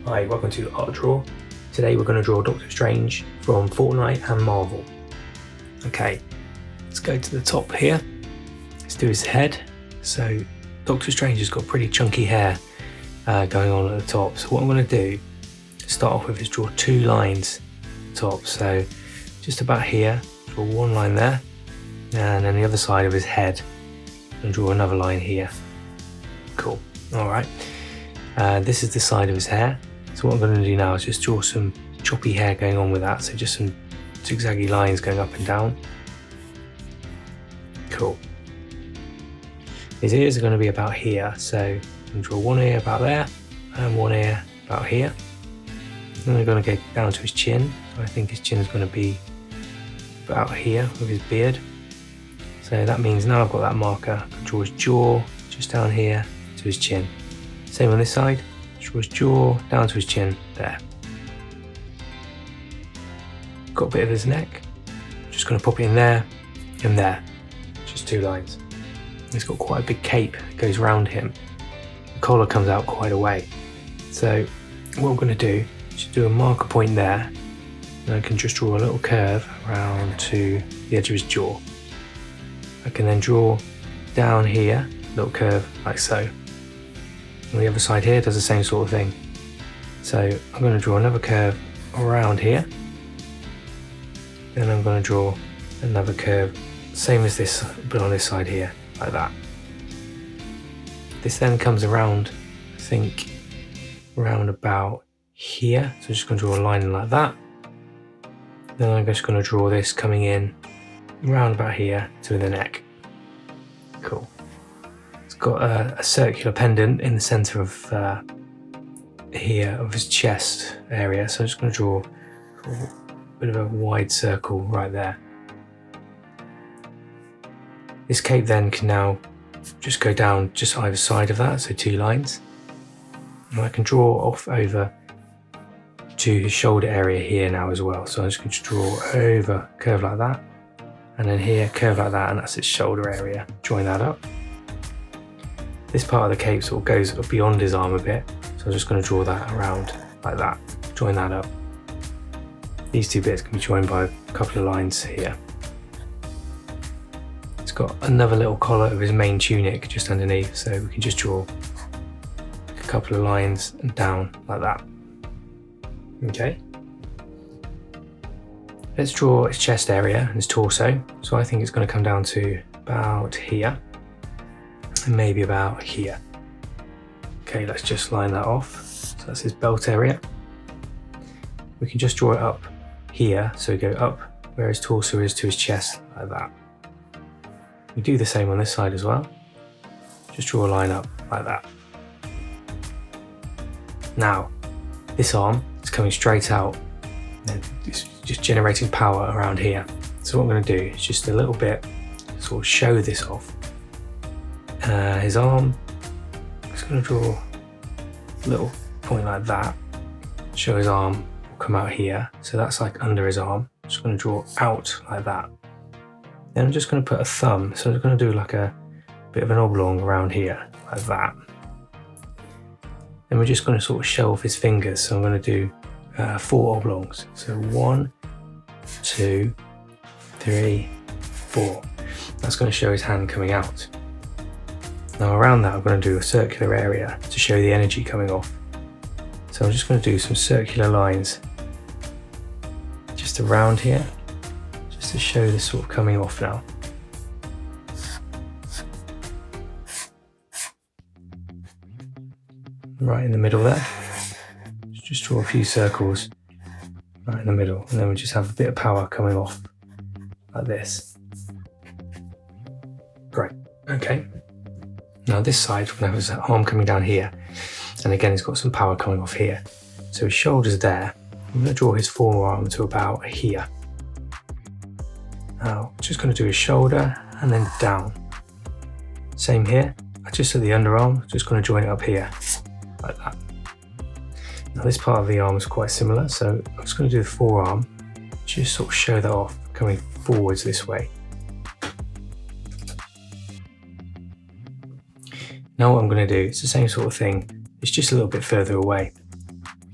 Hi, welcome to Art Draw. Today we're going to draw Doctor Strange from Fortnite and Marvel. Okay, let's go to the top here. Let's do his head. So Doctor Strange has got pretty chunky hair going on at the top. So what I'm going to do to start off with is draw two lines at the top. So just about here, draw one line there, and then the other side of his head, and draw another line here. Cool. All right. This is the side of his hair. So what I'm going to do now is just draw some choppy hair going on with that. So just some zigzaggy lines going up and down. Cool. His ears are going to be about here. So I'm going to draw one ear about there and one ear about here. Then we're going to go down to his chin. So I think his chin is going to be about here with his beard. So that means now I've got that marker. I can draw his jaw just down here to his chin. Same on this side. Draw his jaw down to his chin there. Got a bit of his neck. Just going to pop it in there and there. Just two lines. He's got quite a big cape that goes around him. The collar comes out quite a way. So what I'm going to do is do a marker point there, and I can just draw a little curve around to the edge of his jaw. I can then draw down here, a little curve like so. On the other side here does the same sort of thing. So I'm going to draw another curve around here. Then I'm going to draw another curve, same as this, but on this side here, like that. This then comes around, I think, around about here. So I'm just going to draw a line in like that. Then I'm just going to draw this coming in around about here to the neck. Cool. Got a circular pendant in the center of here of his chest area, so I'm just going to draw a bit of a wide circle right there. This cape then can now just go down just either side of that, so two lines, and I can draw off over to his shoulder area here now as well. So I'm just going to draw over, curve like that, and then here curve like that, and that's his shoulder area. Join that up. This part of the cape sort of goes beyond his arm a bit, so I'm just going to draw that around like that, join that up. These two bits can be joined by a couple of lines here. It's got another little collar of his main tunic just underneath, so we can just draw a couple of lines and down like that. Okay. Let's draw his chest area and his torso. So I think it's going to come down to about here. And maybe about here. Okay, let's just line that off. So that's his belt area. We can just draw it up here, so we go up where his torso is to his chest, like that. We do the same on this side as well. Just draw a line up like that. Now, this arm is coming straight out, and it's just generating power around here. So what I'm going to do is just a little bit sort of show this off. His arm, I'm just going to draw a little point like that, show his arm will come out here, so that's like under his arm. I'm just going to draw out like that. Then I'm just going to put a thumb, so I'm just going to do like a bit of an oblong around here, like that. Then we're just going to sort of show off his fingers, so I'm going to do 4 oblongs. So 1, 2, 3, 4. That's going to show his hand coming out. Now around that I'm going to do a circular area to show the energy coming off. So I'm just going to do some circular lines just around here, just to show this sort of coming off now. Right in the middle there. Just draw a few circles right in the middle, and then we just have a bit of power coming off like this. Great, okay. Now this side, we're going to have his arm coming down here, and again he's got some power coming off here. So his shoulder's there. I'm going to draw his forearm to about here. Now just going to do his shoulder and then down. Same here, just at the underarm, just going to join it up here, like that. Now this part of the arm is quite similar, so I'm just going to do the forearm, just sort of show that off, coming forwards this way. Now what I'm going to do, it's the same sort of thing, it's just a little bit further away.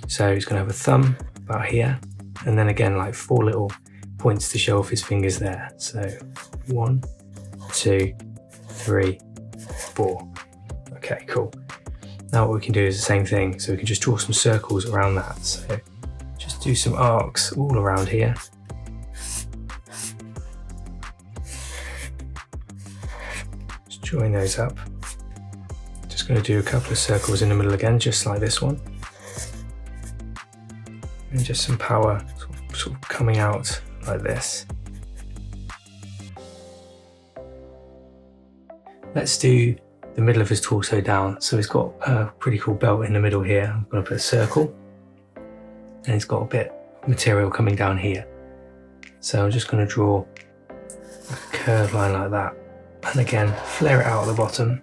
So he's going to have a thumb about here, and then again like 4 little points to show off his fingers there. So 1, 2, 3, 4. Okay, cool. Now what we can do is the same thing. So we can just draw some circles around that. So just do some arcs all around here. Just join those up. Just going to do a couple of circles in the middle again, just like this one. And just some power sort of coming out like this. Let's do the middle of his torso down. So he's got a pretty cool belt in the middle here. I'm going to put a circle, and he's got a bit of material coming down here. So I'm just going to draw a curved line like that, and again flare it out at the bottom.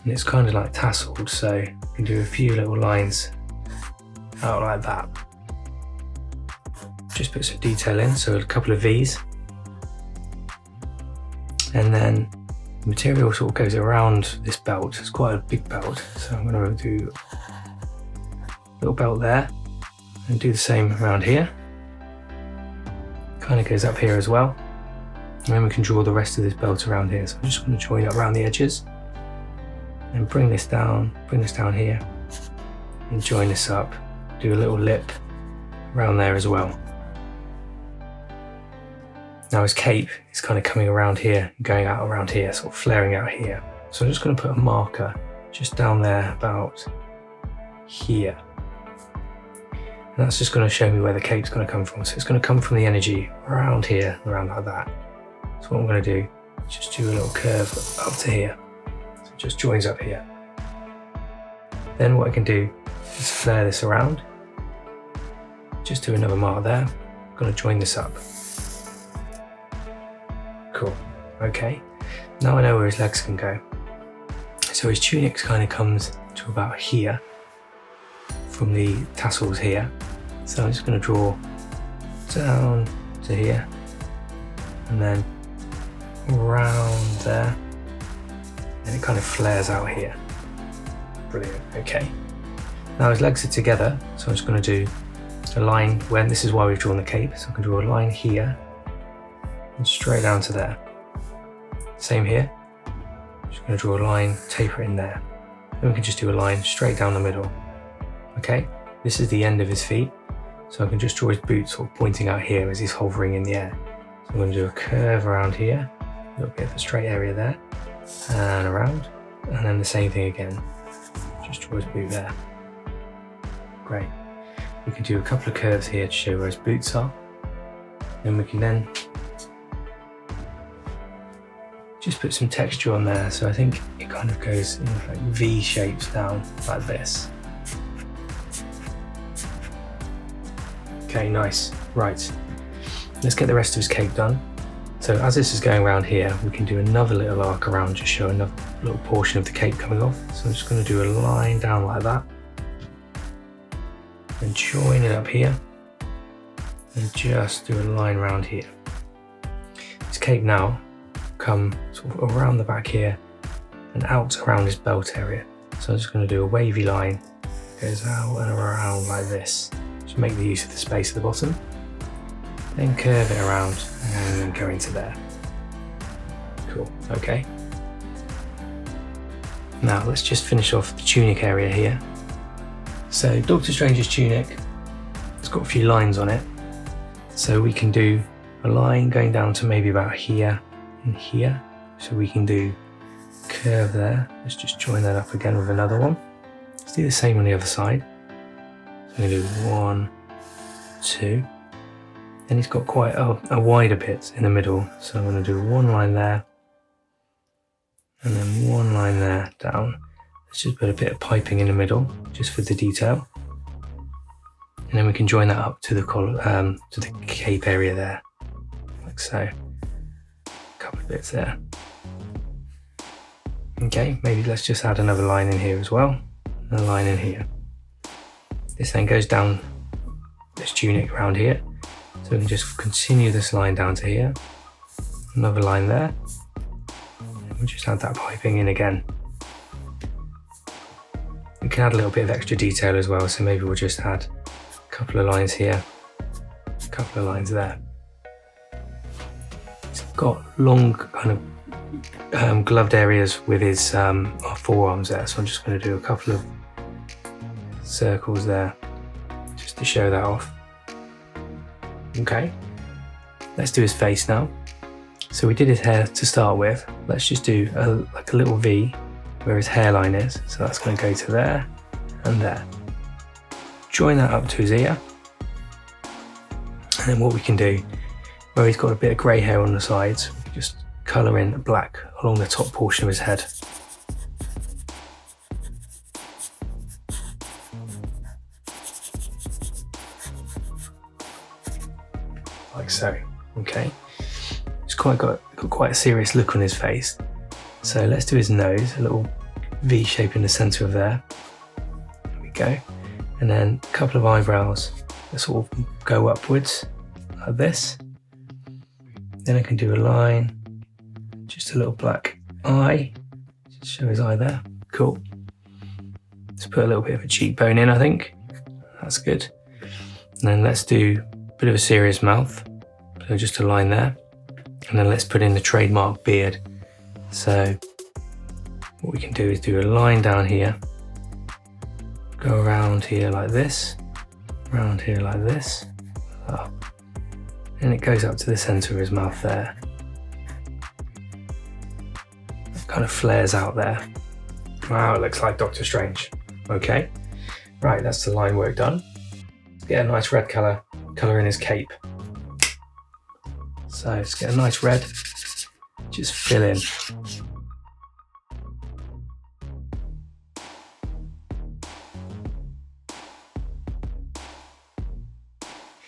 And it's kind of like tasseled, so you can do a few little lines out like that. Just put some detail in, so a couple of V's. And then the material sort of goes around this belt. It's quite a big belt, so I'm going to do a little belt there and do the same around here. Kind of goes up here as well. And then we can draw the rest of this belt around here. So I'm just going to join it around the edges and bring this down here and join this up. Do a little lip around there as well. Now his cape is kind of coming around here, going out around here, sort of flaring out here. So I'm just going to put a marker just down there about here. And that's just going to show me where the cape's going to come from. So it's going to come from the energy around here, around like that. So what I'm going to do is just do a little curve up to here. So it just joins up here. Then what I can do is flare this around. Just do another mark there. I'm going to join this up. Cool. Okay. Now I know where his legs can go. So his tunic kind of comes to about here from the tassels here. So I'm just going to draw down to here and then around there, and it kind of flares out here. Brilliant. Okay. Now his legs are together, so I'm just going to do a line when this is why we've drawn the cape. So I can draw a line here and straight down to there. Same here. Just going to draw a line, taper in there. Then we can just do a line straight down the middle. Okay, this is the end of his feet. So I can just draw his boots sort of pointing out here as he's hovering in the air. So I'm going to do a curve around here, a little bit of a straight area there, and around, and then the same thing again. Just draw his boot there. Great. We can do a couple of curves here to show where his boots are. Then we can then just put some texture on there. So I think it kind of goes in like V shapes down like this. Okay, nice. Right, let's get the rest of his cape done. So as this is going around here, we can do another little arc around, just show another little portion of the cape coming off. So I'm just going to do a line down like that and join it up here and just do a line around here. His cape now come sort of around the back here and out around his belt area. So I'm just going to do a wavy line, goes out and around like this. Just make the use of the space at the bottom, then curve it around and then go into there. Cool. Okay. Now let's just finish off the tunic area here. So Doctor Strange's tunic, it's got a few lines on it. So we can do a line going down to maybe about here and here. So we can do a curve there. Let's just join that up again with another one. Let's do the same on the other side. So I'm going to do 1, 2. And he's got quite a wider bit in the middle. So I'm going to do one line there. And then one line there down. Let's just put a bit of piping in the middle, just for the detail. And then we can join that up to the collar, to the cape area there, like so. A couple of bits there. Okay, maybe let's just add another line in here as well, and a line in here. This then goes down this tunic around here, so we can just continue this line down to here. Another line there. And we'll just add that piping in again. can add a little bit of extra detail as well, so maybe we'll just add a couple of lines here, a couple of lines there. He's got long kind of gloved areas with his forearms there, so I'm just going to do a couple of circles there just to show that off. Okay, let's do his face now. So we did his hair to start with. Let's just do like a little V where his hairline is. So that's going to go to there and there. Join that up to his ear. And then what we can do, where he's got a bit of grey hair on the sides, we can just colour in black along the top portion of his head. Like so. Okay. He's got quite a serious look on his face. So let's do his nose, a little V shape in the centre of there. There we go. And then a couple of eyebrows that sort of go upwards like this. Then I can do a line, just a little black eye, just show his eye there. Cool. Let's put a little bit of a cheekbone in, I think. That's good. And then let's do a bit of a serious mouth. So just a line there. And then let's put in the trademark beard. So what we can do is do a line down here, go around here like this, around here like this, up. And it goes up to the centre of his mouth there. It kind of flares out there. Wow, it looks like Doctor Strange. Okay, right, that's the line work done. Let's get a nice red colour in his cape. So let's get a nice red, just fill in.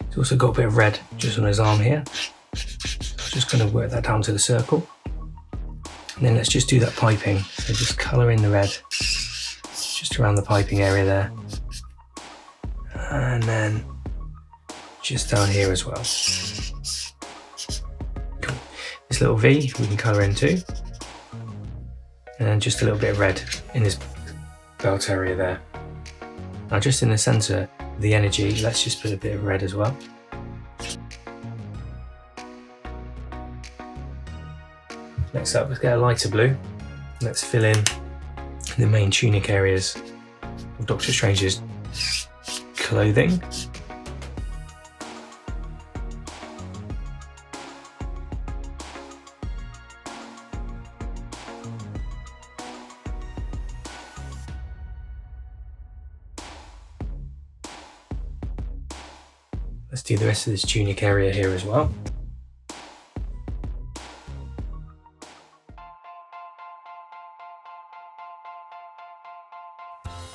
He's also got a bit of red just on his arm here. So I'm just going to work that down to the circle. And then let's just do that piping. So just colour in the red, just around the piping area there. And then just down here as well. Cool. This little V we can colour in too. And then just a little bit of red in his belt area there. Now just in the centre of the energy, let's just put a bit of red as well. Next up, let's get a lighter blue. Let's fill in the main tunic areas of Doctor Strange's clothing. Let's do the rest of this tunic area here as well.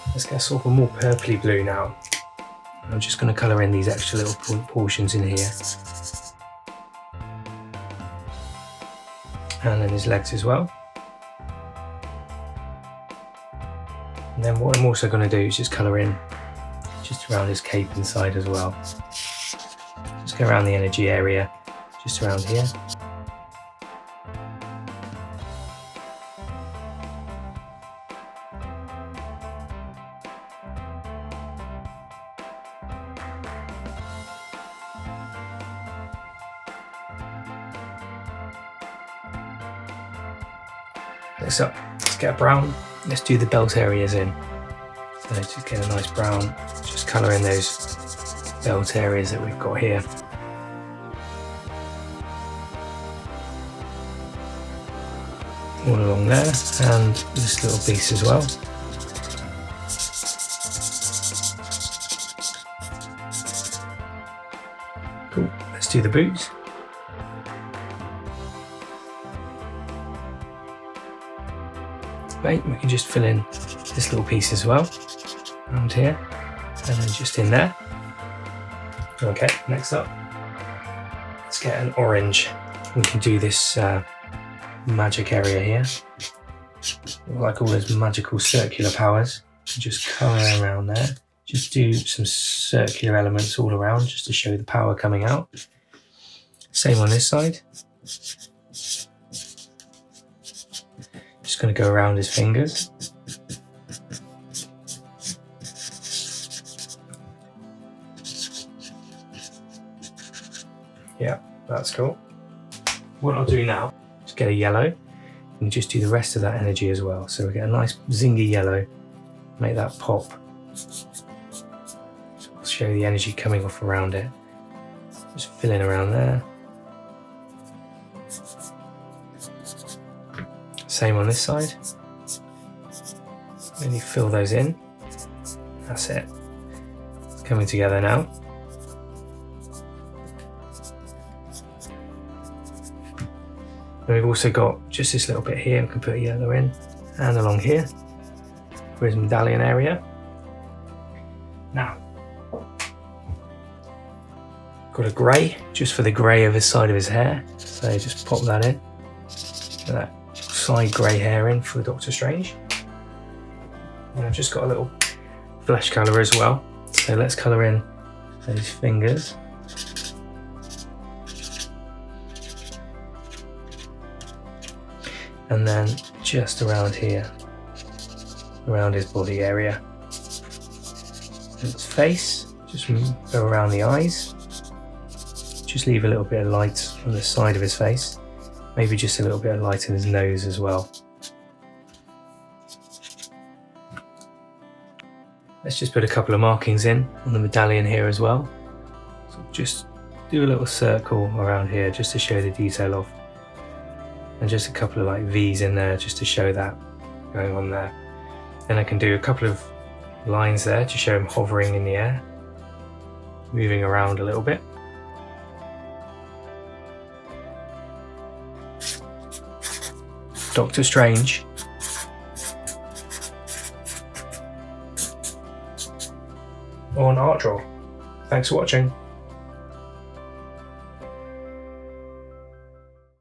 Let's get sort of a more purpley blue now. I'm just going to colour in these extra little portions in here. And then his legs as well. And then what I'm also going to do is just colour in just around his cape inside as well. Just go around the energy area, just around here. Next up, let's get a brown. Let's do the belt areas in. So just get a nice brown, just colour in those belt areas that we've got here. All along there, and this little piece as well. Cool, let's do the boots. Right, we can just fill in this little piece as well, around here, and then just in there. Okay, next up, let's get an orange. We can do this magic area here, like all those magical circular powers. Just colour around there. Just do some circular elements all around, just to show the power coming out. Same on this side. Just going to go around his fingers. That's cool. What I'll do now is get a yellow and just do the rest of that energy as well. So we get a nice zingy yellow, make that pop. So I'll show the energy coming off around it. Just fill in around there. Same on this side. Then you fill those in. That's it. It's coming together now. And we've also got just this little bit here, we can put a yellow in, and along here for his medallion area. Now, got a grey, just for the grey of his side of his hair. So just pop that in. Get that side grey hair in for Doctor Strange. And I've just got a little flesh colour as well. So let's colour in those fingers. And then just around here, around his body area. His face, just go around the eyes. Just leave a little bit of light on the side of his face. Maybe just a little bit of light in his nose as well. Let's just put a couple of markings in on the medallion here as well. So just do a little circle around here just to show the detail of. And just a couple of like V's in there just to show that going on there. Then I can do a couple of lines there to show him hovering in the air, moving around a little bit. Doctor Strange. On Art Draw. Thanks for watching.